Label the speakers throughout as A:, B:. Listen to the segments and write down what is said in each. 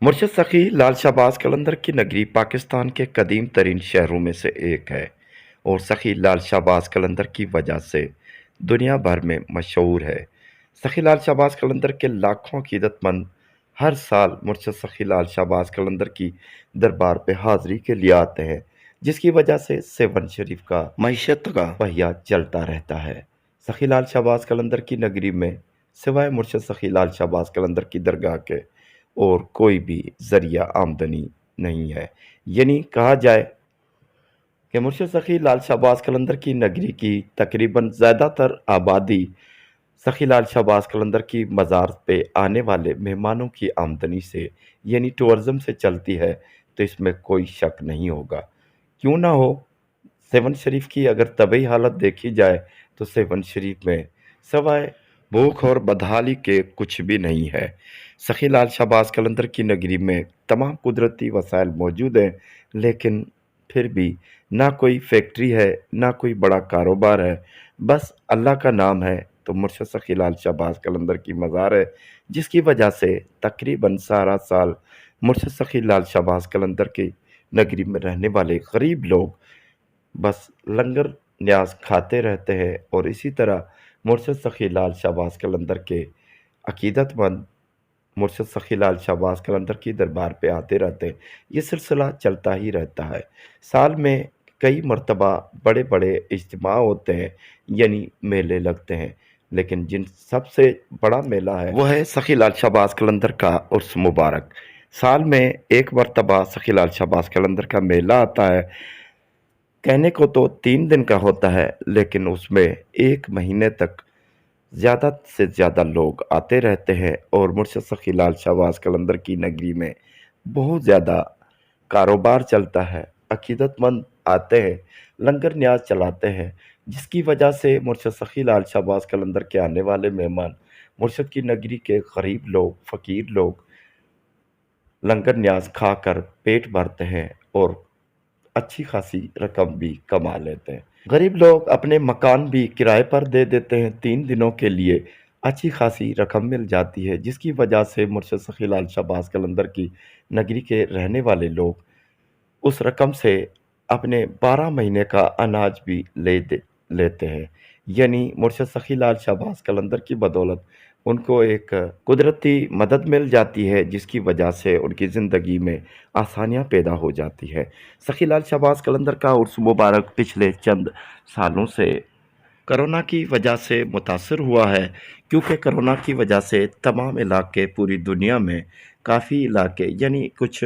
A: مرشد سخی لال شہباز قلندر کی نگری پاکستان کے قدیم ترین شہروں میں سے ایک ہے اور سخی لال شہباز قلندر کی وجہ سے دنیا بھر میں مشہور ہے۔ سخی لال شہباز قلندر کے لاکھوں عقیدت مند ہر سال مرشد سخی لال شہباز قلندر کی دربار پہ حاضری کے لیے آتے ہیں، جس کی وجہ سے سیون شریف کا معیشت کا پہیہ چلتا رہتا ہے۔ سخی لال شہباز قلندر کی نگری میں سوائے مرشد سخی لال شہباز قلندر کی درگاہ کے اور کوئی بھی ذریعہ آمدنی نہیں ہے۔ یعنی کہا جائے کہ مرشد سخی لال شہباز قلندر کی نگری کی تقریباً زیادہ تر آبادی سخی لال شہباز قلندر کی مزار پہ آنے والے مہمانوں کی آمدنی سے یعنی ٹورزم سے چلتی ہے، تو اس میں کوئی شک نہیں ہوگا۔ کیوں نہ ہو، سیون شریف کی اگر طبعی حالت دیکھی جائے تو سیون شریف میں سوائے بھوک اور بدحالی کے کچھ بھی نہیں ہے۔ سخی لال شہباز قلندر کی نگری میں تمام قدرتی وسائل موجود ہیں، لیکن پھر بھی نہ کوئی فیکٹری ہے، نہ کوئی بڑا کاروبار ہے، بس اللہ کا نام ہے تو مرشد سخی لال شہباز قلندر کی مزار ہے، جس کی وجہ سے تقریباً سارا سال مرشد سخی لال شہباز قلندر کی نگری میں رہنے والے غریب لوگ بس لنگر نیاز کھاتے رہتے ہیں، اور اسی طرح مرشد سخی لال شہباز قلندر کے عقیدت مند مرشد سخی لال شہباز قلندر کی دربار پہ آتے رہتے ہیں۔ یہ سلسلہ چلتا ہی رہتا ہے۔ سال میں کئی مرتبہ بڑے بڑے اجتماع ہوتے ہیں، یعنی میلے لگتے ہیں، لیکن جن سب سے بڑا میلہ ہے وہ ہے سخی لال شہباز قلندر کا عرس مبارک۔ سال میں ایک مرتبہ سخی لال شہباز قلندر کا میلہ آتا ہے۔ کہنے کو تو 3 دن کا ہوتا ہے، لیکن اس میں ایک مہینے تک زیادہ سے زیادہ لوگ آتے رہتے ہیں، اور مرشد سخی لال شہباز قلندر کی نگری میں بہت زیادہ کاروبار چلتا ہے۔ عقیدت مند آتے ہیں، لنگر نیاز چلاتے ہیں، جس کی وجہ سے مرشد سخی لال شہباز قلندر کے آنے والے مہمان مرشد کی نگری کے غریب لوگ، فقیر لوگ لنگر نیاز کھا کر پیٹ بھرتے ہیں اور اچھی خاصی رقم بھی کما لیتے ہیں۔ غریب لوگ اپنے مکان بھی کرائے پر دے دیتے ہیں، 3 دنوں کے لیے اچھی خاصی رقم مل جاتی ہے، جس کی وجہ سے مرشد سخی لال شہباز قلندر کی نگری کے رہنے والے لوگ اس رقم سے اپنے 12 مہینے کا اناج بھی لیتے ہیں۔ یعنی مرشد سخی لال شہباز قلندر کی بدولت ان کو ایک قدرتی مدد مل جاتی ہے، جس کی وجہ سے ان کی زندگی میں آسانیاں پیدا ہو جاتی ہے۔ سخی لال شہباز قلندر کا عرس مبارک پچھلے چند سالوں سے کرونا کی وجہ سے متاثر ہوا ہے، کیونکہ کرونا کی وجہ سے تمام علاقے پوری دنیا میں کافی علاقے یعنی کچھ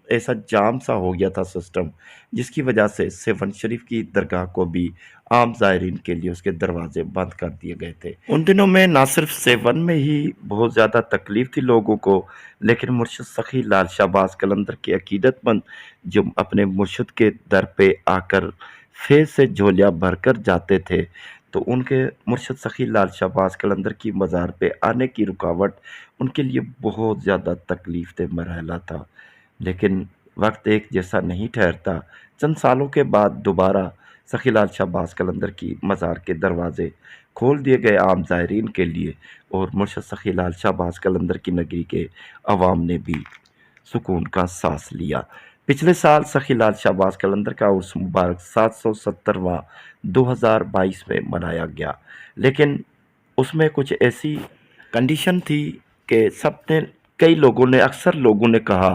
A: ایسا جام سا ہو گیا تھا سسٹم، جس کی وجہ سے سیون شریف کی درگاہ کو بھی عام زائرین کے لیے اس کے دروازے بند کر دیے گئے تھے۔ ان دنوں میں نہ صرف سیون میں ہی بہت زیادہ تکلیف تھی لوگوں کو، لیکن مرشد سخی لال شہباز قلندر کے عقیدت مند جو اپنے مرشد کے در پہ آ کر فیض سے جھولیاں بھر کر جاتے تھے، تو ان کے مرشد سخی لال شہباز قلندر کی مزار پہ آنے کی رکاوٹ ان کے لیے بہت زیادہ تکلیف دہ مرحلہ تھا۔ لیکن وقت ایک جیسا نہیں ٹھہرتا، چند سالوں کے بعد دوبارہ سخی لال شہباز قلندر کی مزار کے دروازے کھول دیے گئے عام زائرین کے لیے، اور مرشد سخی لال شہباز قلندر کی نگری کے عوام نے بھی سکون کا سانس لیا۔ پچھلے سال سخی لال شہباز قلندر کا عرس مبارک 770واں 2022 میں منایا گیا، لیکن اس میں کچھ ایسی کنڈیشن تھی کہ اکثر لوگوں نے کہا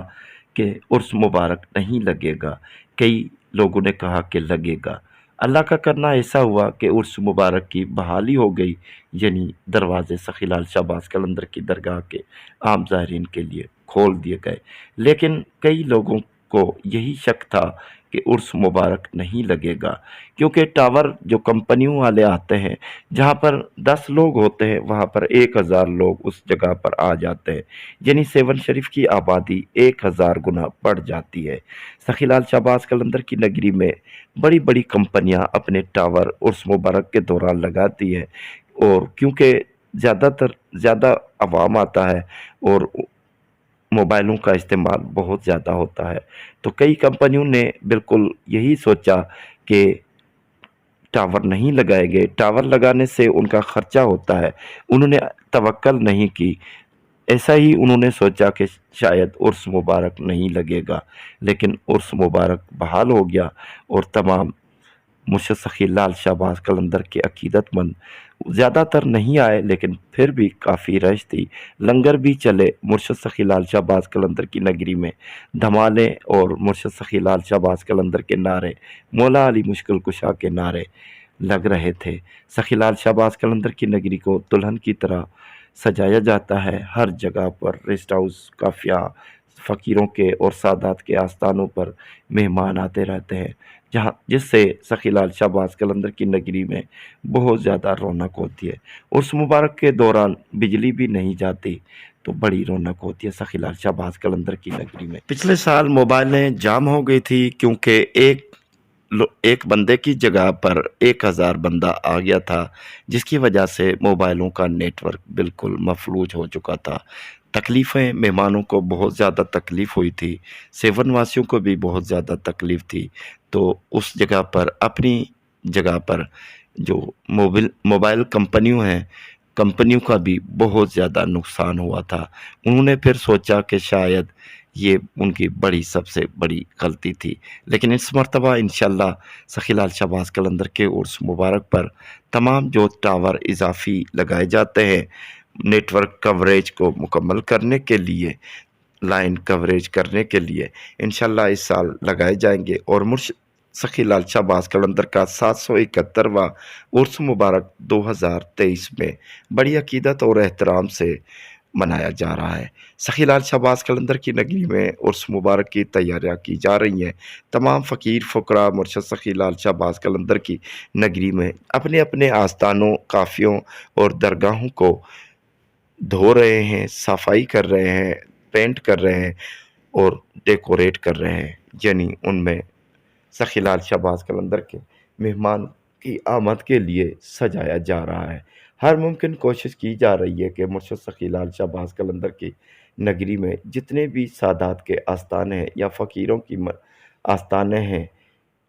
A: کہ عرس مبارک نہیں لگے گا، کئی لوگوں نے کہا کہ لگے گا۔ اللہ کا کرنا ایسا ہوا کہ عرس مبارک کی بحالی ہو گئی، یعنی دروازے سخی لال شہباز قلندر کی درگاہ کے عام زائرین کے لیے کھول دیے گئے، لیکن کئی لوگوں کو یہی شک تھا کہ عرس مبارک نہیں لگے گا، کیونکہ ٹاور جو کمپنیوں والے آتے ہیں، جہاں پر 10 لوگ ہوتے ہیں وہاں پر 1000 لوگ اس جگہ پر آ جاتے ہیں، یعنی سیون شریف کی آبادی 1000 گنا بڑھ جاتی ہے۔ سخی لال شہباز قلندر کی نگری میں بڑی بڑی کمپنیاں اپنے ٹاور عرس مبارک کے دوران لگاتی ہیں، اور کیونکہ زیادہ عوام آتا ہے اور موبائلوں کا استعمال بہت زیادہ ہوتا ہے، تو کئی کمپنیوں نے بالکل یہی سوچا کہ ٹاور نہیں لگائے گئے، ٹاور لگانے سے ان کا خرچہ ہوتا ہے، انہوں نے توکل نہیں کی، ऐसा ही उन्होंने सोचा कि शायद उर्स मुबारक नहीं लगेगा, लेकिन उर्स मुबारक बहाल हो गया और तमाम मुर्शद सखी लाल शाहबाज कलंदर के अकीदतमंद ज़्यादातर नहीं आए, लेकिन फिर भी काफ़ी रश थी। लंगर भी चले मुर्शद सखी लाल शाहबाज कलंदर की नगरी में। धमाले और मुर्शद सखी लाल शाहबाज कलंदर के नारे, मौला अली मुश्किल कुशा के नारे लग रहे थे। सखी लाल शाहबाज कलंदर की नगरी को दुल्हन की तरह सजाया जाता है। हर जगह पर रेस्ट हाउस, काफिया, फ़कीरों के और सादात के आस्थानों पर मेहमान आते रहते हैं, जहाँ जिससे सखी लाल शाहबाज कलंदर की नगरी में बहुत ज़्यादा रौनक होती है। उर्स मुबारक के दौरान बिजली भी नहीं जाती, तो बड़ी रौनक होती है सखी लाल शाहबाज कलंदर की नगरी में। पिछले साल मोबाइलें जाम हो गई थी, क्योंकि एक बंदे की जगह पर 1000 बंदा आ गया था, जिसकी वजह से मोबाइलों का नेटवर्क बिल्कुल मफलूज हो चुका था। तकलीफ़ें मेहमानों को बहुत ज़्यादा तकलीफ़ हुई थी, सेवन वासियों को भी बहुत ज़्यादा तकलीफ़ थी। तो उस जगह पर अपनी जगह पर जो मोबाइल कंपनियों का भी बहुत ज़्यादा नुकसान हुआ था। उन्होंने फिर सोचा कि शायद ये उनकी सबसे बड़ी गलती थी, लेकिन इस मर्तबा इंशाअल्लाह सखी लाल शाहबाज कलंदर के उर्स मुबारक पर तमाम जो टावर इजाफ़ी लगाए जाते हैं नेटवर्क कवरेज को मुकम्मल करने के लिए, लाइन कवरेज करने के लिए, इंशाअल्लाह इस साल लगाए जाएंगे और मुर्श सखी लाल शाहबाज कलंदर का 771वां उर्स मुबारक 2023 में बड़ी अकीदत और एहतराम से मनाया जा रहा है। सखी लाल शाहबाज कलंदर की नगरी में उर्स मुबारक की तैयारियां की जा रही हैं। तमाम फ़कीर फ़ुकरा मुर्शद सखी लाल शाहबाज कलंदर की नगरी में अपने अपने आस्थानों, काफ़ियों और दरगाहों को धो रहे हैं, सफाई कर रहे हैं, पेंट कर रहे हैं और डेकोरेट कर रहे हैं, यानी उनमें सखी लाल शाहबाज कलंदर के मेहमान की आमद के लिए सजाया जा रहा है। हर मुमकिन कोशिश की जा रही है कि मुर्शद सखी लाल शाहबाज कलंदर की नगरी में जितने भी सादात के आस्थान हैं या फ़कीरों की आस्थानें हैं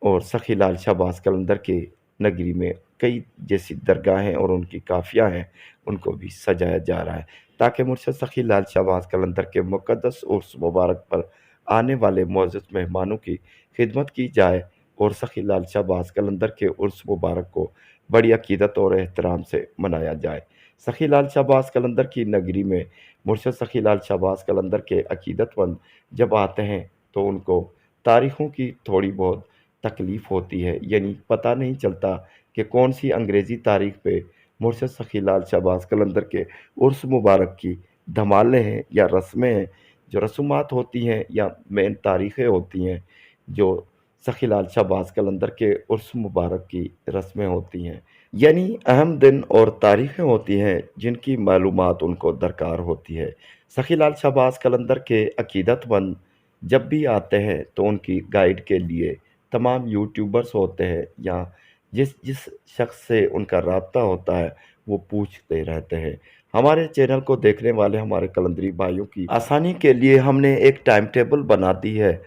A: और सखी लाल शाहबाज कलंदर के नगरी में कई जैसी दरगाहें और उनकी काफ़ियाँ हैं, उनको भी सजाया जा रहा है, ताकि मुर्शद सखी लाल शाहबाज कलंदर के मुक़द्दस उर्स मुबारक पर आने वाले मुअज़्ज़ज़ मेहमानों की खिदमत की जाए और सखी लाल शाहबाज कलंदर के उर्स मुबारक को बड़ी अकीदत और एहतराम से मनाया जाए। सखी लाल शाहबाज कलंदर की नगरी में मुर्शद सखी लाल शाहबाज कलंदर के अकीदतमंद जब आते हैं, तो उनको तारीख़ों की थोड़ी बहुत तकलीफ़ होती है, यानी पता नहीं चलता कि कौन सी अंग्रेज़ी तारीख पे मुर्शद सखी लाल शाहबाज कलंदर के उर्स मुबारक की धमालें हैं या रस्में हैं, जो रसूमात होती हैं या मेन तारीख़ें होती हैं, जो सखी लाल शाहबाज कलंदर के उर्स मुबारक की रस्में होती हैं, यानी अहम दिन और तारीख़ें होती हैं जिनकी मालूमात उनको दरकार होती है। सखी लाल शाहबाज कलंदर के अकीदतमंद जब भी आते हैं, तो उनकी गाइड के लिए तमाम यूट्यूबर्स होते हैं या जिस जिस शख्स से उनका राब्ता होता है, वो पूछते रहते हैं। हमारे चैनल को देखने वाले हमारे कलंदरी भाइयों की आसानी के लिए हमने एक टाइम टेबल बना दी है।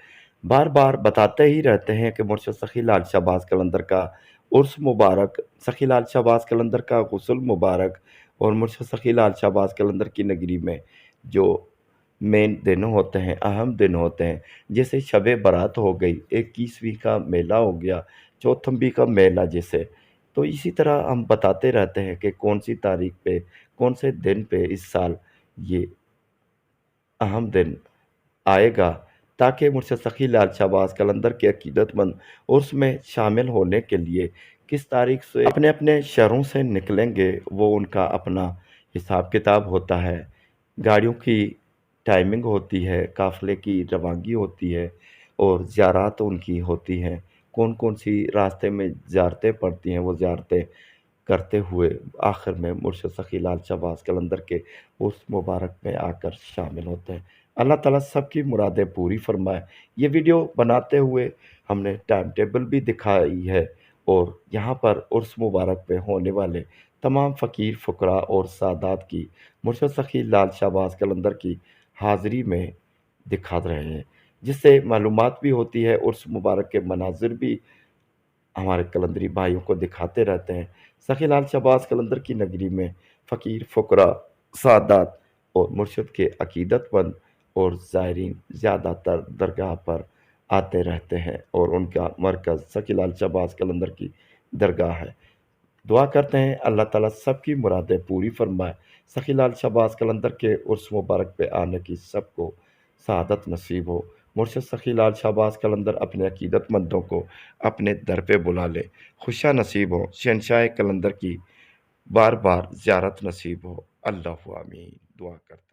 A: बार-बार बताते ही रहते हैं कि मुर्शद सखी लाल शाहबाज कलंदर का उर्स मुबारक, सखी लाल शाहबाज कलंदर का गुस्ल मुबारक और मुर्शद सखी लाल शाहबाज कलंदर की नगरी में जो मेन दिन होते हैं, अहम दिन होते हैं, जैसे शब बारात हो गई, 21वीं का मेला हो गया, चौथम्बी का मेला जैसे। तो इसी तरह हम बताते रहते हैं कि कौन-सी तारीख पे, कौन से दिन पे इस साल ये अहम दिन आएगा, ताकि मुर्शद सखी लाल शाहबाज कलंदर के अकीदतमंद उर्स में शामिल होने के लिए किस तारीख से अपने-अपने शहरों से निकलेंगे, वो उनका अपना हिसाब-किताब होता है। गाड़ियों की टाइमिंग होती है, काफ़िले की रवानगी होती है और ज़ियारत उनकी होती हैं। कौन-कौन सी रास्ते में ज़ियारतें पड़ती हैं, वो ज़ियारतें करते हुए आखिर में मुर्शद सखी लाल शाहबाज कलंदर के उस मुबारक में आकर शामिल होते हैं। अल्लाह ताला सबकी मुरादें पूरी फरमाए। ये वीडियो बनाते हुए हमने टाइम टेबल भी दिखाई है और यहाँ पर उर्स मुबारक में होने वाले तमाम फ़कीर फ़ुकरा और सादात की मुर्शद सखी लाल शाहबाज कलंदर की हाज़िरी में दिखा रहे हैं, जिससे मालूमात भी होती है, उर्स मुबारक के मनाज़िर भी हमारे कलंदरी भाइयों को दिखाते रहते हैं। सखी लाल शाहबाज कलंदर की नगरी में फ़कीर फ़ुकरा, सादात اور مرشد کے عقیدت مند اور زائرین زیادہ تر درگاہ پر آتے رہتے ہیں اور ان کا مرکز سخی لال شہباز قلندر کی درگاہ ہے۔ دعا کرتے ہیں اللہ تعالیٰ سب کی مرادیں پوری فرمائے۔ سخی لال شہباز قلندر کے عرس مبارک پہ آنے کی سب کو سعادت نصیب ہو۔ مرشد سخی لال شہباز قلندر اپنے عقیدت مندوں کو اپنے در پہ بلا لے، خوشیاں نصیب ہو، شہنشاہ قلندر کی بار بار زیارت نصیب ہو۔ اللہ آمین دعا کرتے ہیں۔